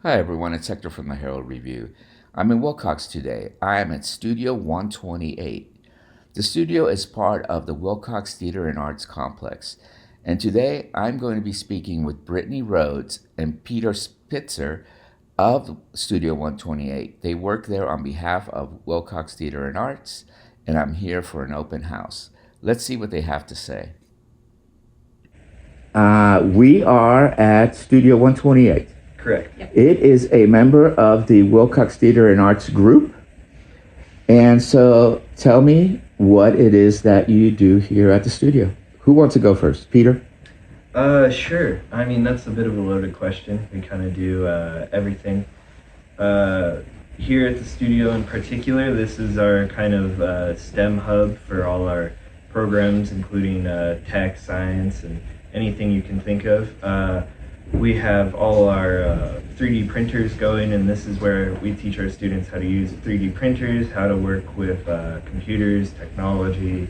Hi everyone, it's Hector from the Herald Review. I'm in Wilcox today. I am at Studio 128. The studio is part of the Wilcox Theater and Arts Complex. And today I'm going to be speaking with Brittany Rhodes and Peter Spitzer of Studio 128. They work there on behalf of Wilcox Theater and Arts, and I'm here for an open house. Let's see what they have to say. We are at Studio 128. Correct. Yep. It is a member of the Wilcox Theater and Arts Group. And so tell me what it is that you do here at the studio. Who wants to go first? Peter? Sure. I mean, that's a bit of a loaded question. We kind of do everything. Here at the studio in particular, this is our kind of STEM hub for all our programs, including tech, science, and anything you can think of. We have all our 3D printers going, and this is where we teach our students how to use 3D printers, how to work with computers, technology.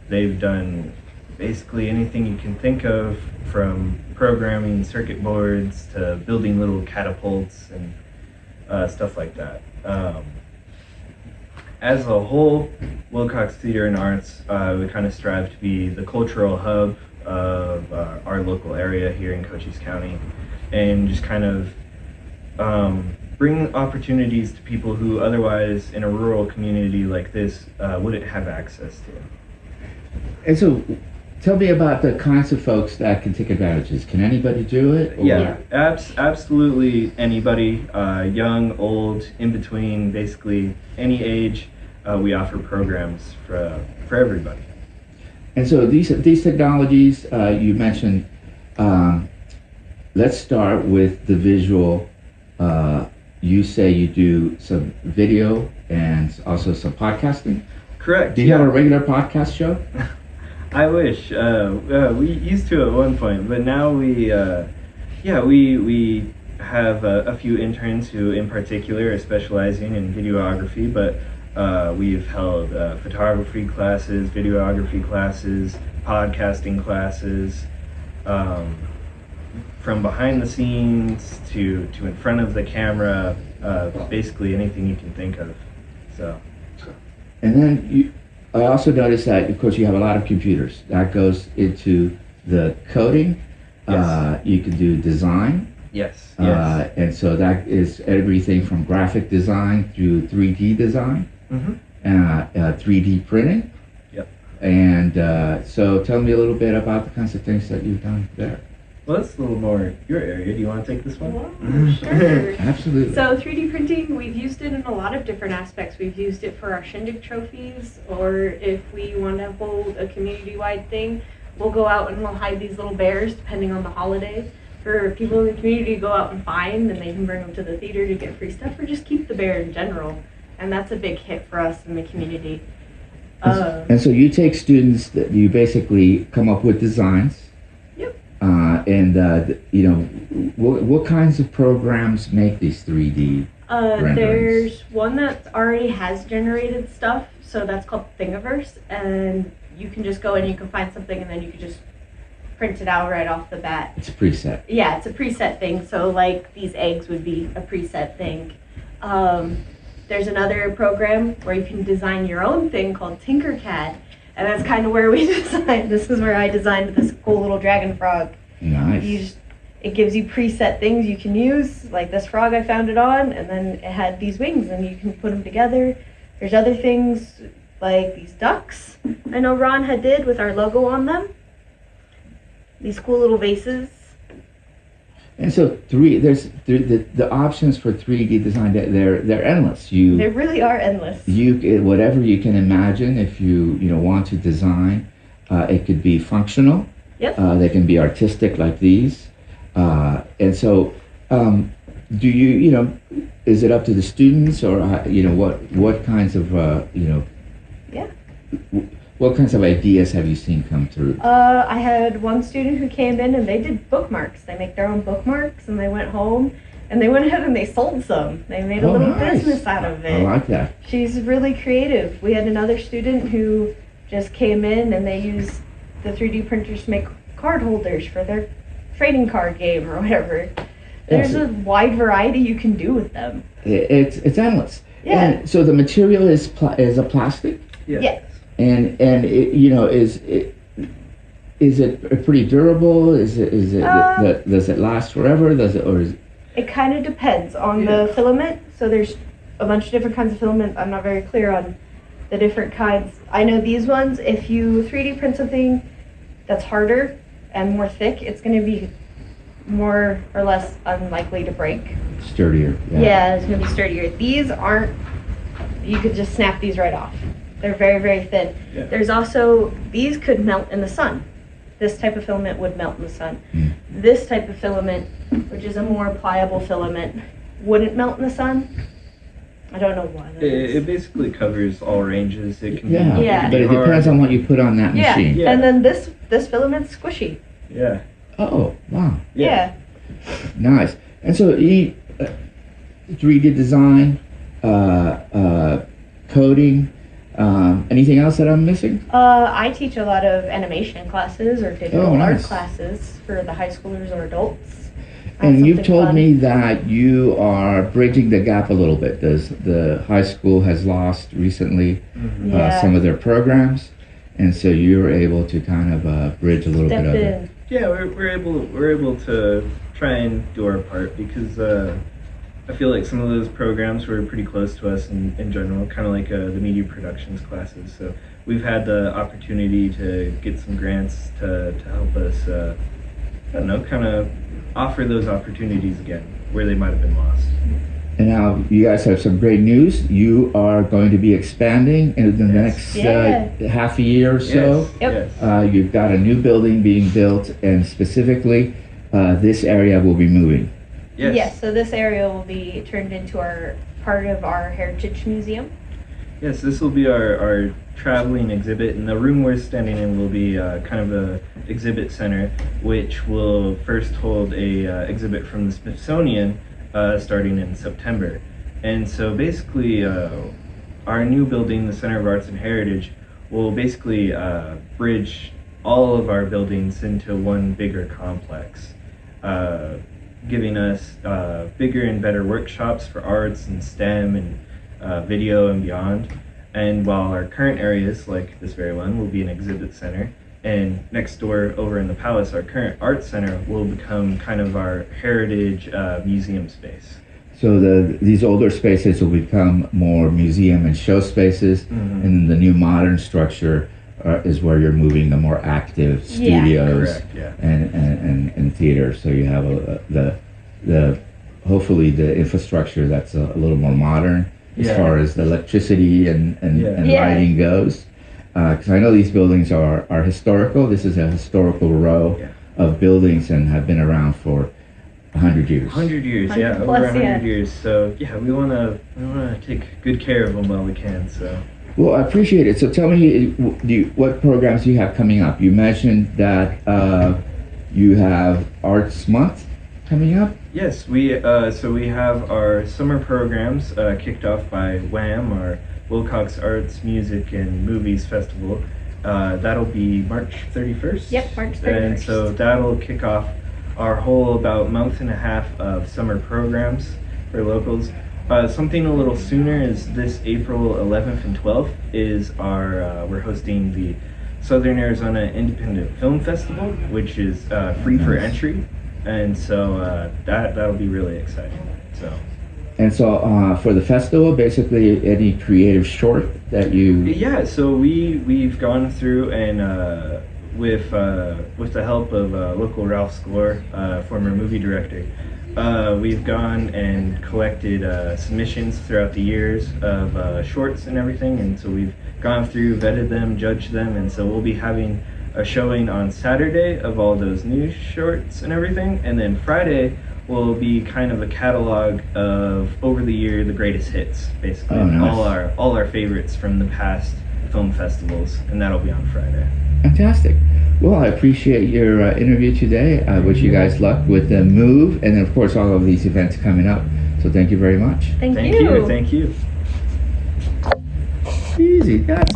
They've done basically anything you can think of, from programming circuit boards to building little catapults and stuff like that. As a whole, Wilcox Theater and Arts, we kind of strive to be the cultural hub of our local area here in Cochise County, and just kind of bring opportunities to people who otherwise in a rural community like this wouldn't have access to. And so tell me about the kinds of folks that can take advantages. Can anybody do it? Or? Yeah, absolutely anybody, young, old, in between, basically any age. We offer programs for everybody. And so these technologies you mentioned, let's start with the visual. You say you do some video and also some podcasting. Correct. Do you have a regular podcast show? I wish. We used to at one point, but now we have a few interns who in particular are specializing in videography, but we've held photography classes, videography classes, podcasting classes, from behind the scenes to in front of the camera, basically anything you can think of. So. And then I also noticed that, of course, you have a lot of computers. That goes into the coding. Yes. You can do design. Yes. And so that is everything from graphic design through 3D design. Mm-hmm. 3D printing. Yep. And so tell me a little bit about the kinds of things that you've done there. Well, that's a little more your area. Do you want to take this one? Well, sure. Absolutely. So 3D printing, we've used it in a lot of different aspects. We've used it for our shindig trophies, or if we want to hold a community-wide thing, we'll go out and we'll hide these little bears depending on the holiday. For people in the community to go out and find, and they can bring them to the theater to get free stuff, or just keep the bear in general. And that's a big hit for us in the community. And so you take students that you basically come up with designs. Yep. What kinds of programs make these 3D renderings? There's one that already has generated stuff, so that's called Thingiverse, and you can just go and you can find something, and then you can just print it out right off the bat. It's a preset. Yeah, it's a preset thing. So like these eggs would be a preset thing. There's another program where you can design your own thing called Tinkercad, and that's kind of where we designed. This is where I designed this cool little dragon frog. Nice. It gives you preset things you can use, like this frog I found it on, and then it had these wings, and you can put them together. There's other things like these ducks I know Ron did with our logo on them. These cool little vases. And so the options for 3D design, they're endless. They really are endless. Whatever you can imagine, if you want to design, it could be functional. Yep. They can be artistic like these. And so do is it up to the students, or what kinds of Yeah. What kinds of ideas have you seen come through? I had one student who came in and they did bookmarks. They make their own bookmarks, and they went home and they went ahead and they sold some. They made a little nice. business out of it. I like that. She's really creative. We had another student who just came in and they used the 3D printers to make card holders for their trading card game or whatever. There's a wide variety you can do with them. It's endless. Yeah. And so the material is a plastic, Yes. and it, is it pretty durable? Is it does it last forever? Does it, or is It kind of depends on the filament. So there's a bunch of different kinds of filament. I'm not very clear on the different kinds. I know these ones, if you 3D print something that's harder and more thick, it's going to be more or less unlikely to break. sturdier? Yeah, it's going to be sturdier. These aren't, you could just snap these right off. They're very, very thin. Yeah. There's also, these could melt in the sun. This type of filament would melt in the sun. Mm. This type of filament, which is a more pliable filament, wouldn't melt in the sun. I don't know why that is. It basically covers all ranges. It can Yeah, be, Yeah. but it depends on what you put on that Yeah. machine. Yeah. And then this filament's squishy. Yeah. Oh, wow, Yeah. nice. And so, 3D design, coding. Anything else that I'm missing? I teach a lot of animation classes or digital Oh, art nice. classes for the high schoolers or adults. And you've something told fun. me that you are bridging the gap a little bit. The high school has lost recently Yeah. some of their programs, and so you're able to kind of bridge a little Step bit of it. in. Yeah, we're able to try and do our part because I feel like some of those programs were pretty close to us in general, kind of like the media productions classes. So we've had the opportunity to get some grants to help us, I don't know, kind of offer those opportunities again where they might have been lost. And now you guys have some great news. You are going to be expanding in the next Yeah. half a year or so. Yep. Yes. You've got a new building being built, and specifically, this area will be moving. Yes. So this area will be turned into part of our heritage museum. Yes, this will be our traveling exhibit, and the room we're standing in will be kind of a exhibit center, which will first hold a exhibit from the Smithsonian starting in September. And so basically, our new building, the Center of Arts and Heritage, will basically bridge all of our buildings into one bigger complex, giving us bigger and better workshops for arts and STEM and video and beyond. And while our current areas, like this very one, will be an exhibit center, and next door over in the Palace, our current art center will become kind of our heritage museum space. So these older spaces will become more museum and show spaces, Mhm. and the new modern structure is where you're moving the more active studios Correct, yeah. and theaters. So you have the hopefully the infrastructure that's a little more modern as Yeah. far as the electricity and Yeah. lighting goes. Because I know these buildings are historical. This is a historical row Yeah. of buildings and have been around for 100 years. 100 years, yeah, 100 over plus, 100 yeah. years. So yeah, we wanna take good care of them while we can. So. Well, I appreciate it. So tell me, what programs you have coming up? You mentioned that you have Arts Month coming up. Yes, we have our summer programs kicked off by WHAM, our Wilcox Arts, Music, and Movies Festival. That'll be March 31st. Yep, March 31st. And so that'll kick off our whole about month and a half of summer programs for locals. Something a little sooner is this April 11th and 12th is we're hosting the Southern Arizona Independent Film Festival, which is free for entry. And so that'll be really exciting. So. And so for the festival, basically any creative short that you... Yeah, so we've gone through and with the help of local Ralph Score, former movie director, we've gone and collected submissions throughout the years of shorts and everything, and so we've gone through, vetted them, judged them, and so we'll be having a showing on Saturday of all those new shorts and everything, and then Friday will be kind of a catalog of over the year the greatest hits, basically. Oh, nice. all our favorites from the past film festivals, and that'll be on Friday. Fantastic. Well, I appreciate your interview today. I wish you guys luck with the move and, of course, all of these events coming up. So thank you very much. Thank Thank you. you. Easy, guys.